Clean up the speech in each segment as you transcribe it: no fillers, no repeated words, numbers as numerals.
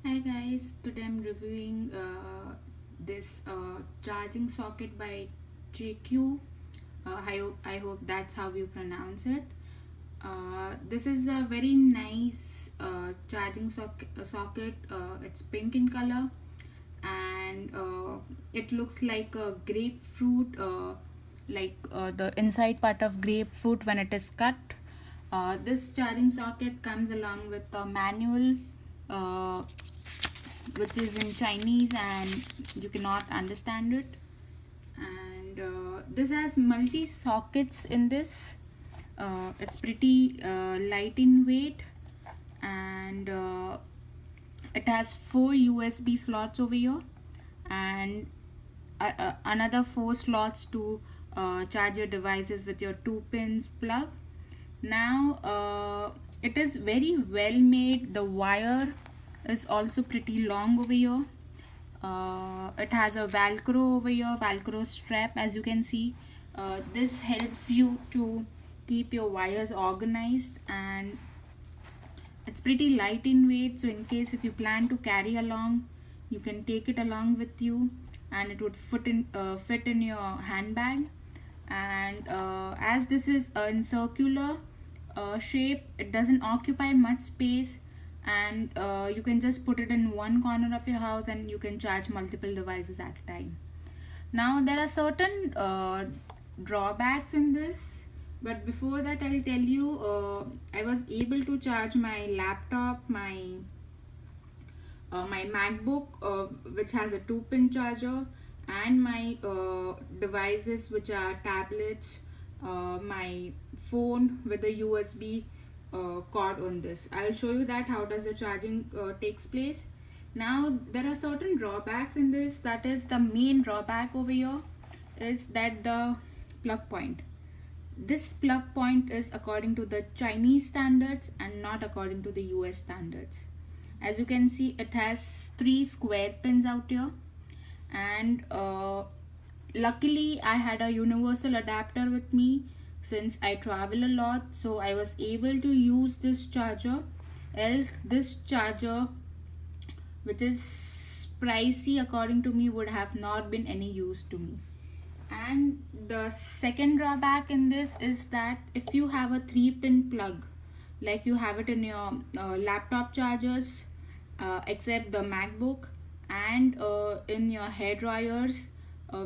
Hi guys, today I'm reviewing this charging socket by JQ. I hope that's how you pronounce it. This is a very nice charging socket. It's pink in color and it looks like a grapefruit, the inside part of grapefruit when it is cut. This charging socket comes along with a manual uh, which is in Chinese and you cannot understand it. And this has multi sockets in this. It's pretty light in weight, and it has 4 USB slots over here, and another 4 slots to charge your devices with your 2 pins plug. Now it is very well made. The wire is also pretty long over here. It has a velcro over here, velcro strap, as you can see. This helps you to keep your wires organized, and it's pretty light in weight, so in case if you plan to carry along, you can take it along with you, and it would fit in your handbag. And as this is in circular shape, it doesn't occupy much space, and you can just put it in one corner of your house and you can charge multiple devices at a time. Now there are certain drawbacks in this, but before that I'll tell you, I was able to charge my laptop, my MacBook, which has a 2 pin charger, and my devices, which are tablets, my phone with a USB cord on this. I'll show you that how does the charging takes place. Now there are certain drawbacks in this. That is, the main drawback over here is that the plug point. This plug point is according to the Chinese standards and not according to the US standards. As you can see, it has 3 square pins out here, and luckily I had a universal adapter with me since I travel a lot, so I was able to use this charger. Else this charger, which is pricey according to me, would have not been any use to me. And the second drawback in this is that if you have a 3 pin plug, like you have it in your laptop chargers, except the MacBook, and in your hair dryers,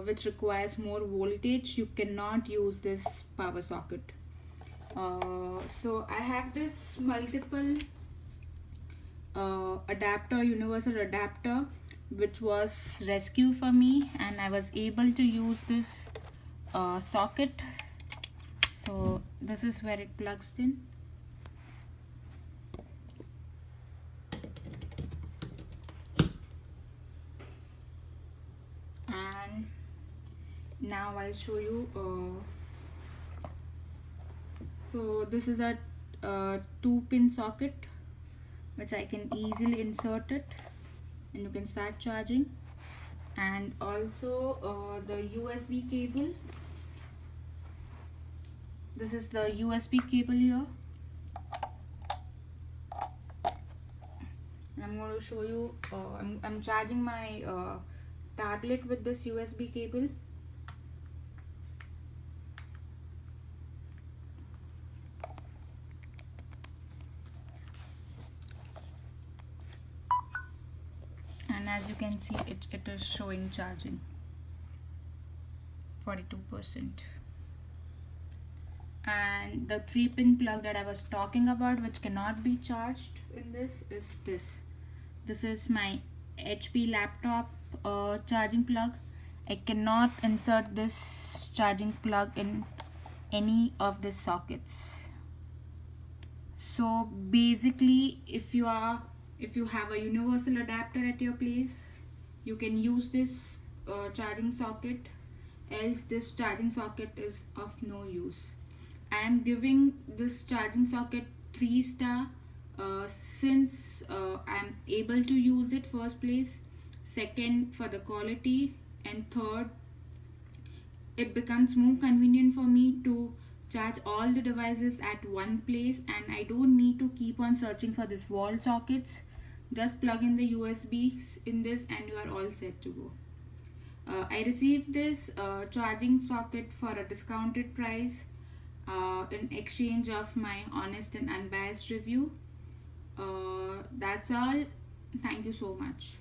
which requires more voltage, you cannot use this power socket. So I have this multiple adapter, universal adapter, which was rescue for me, and I was able to use this socket. So this is where it plugs in. And now I'll show you. So this is a 2 pin socket, which I can easily insert it, and you can start charging. And also the USB cable. This is the USB cable here. I'm going to show you. I'm charging my tablet with this USB cable. And as you can see, it is showing charging 42%. And the 3 pin plug that I was talking about, which cannot be charged in this, is this. This is my HP laptop charging plug. I cannot insert this charging plug in any of the sockets. So basically, if you have a universal adapter at your place, you can use this charging socket. Else this charging socket is of no use. I am giving this charging socket 3 star since I am able to use it, first place, second for the quality, and third, it becomes more convenient for me to charge all the devices at one place, and I don't need to keep on searching for this wall sockets Just plug in the USB in this and you are all set to go. I received this charging socket for a discounted price in exchange of my honest and unbiased review. That's all. Thank you so much.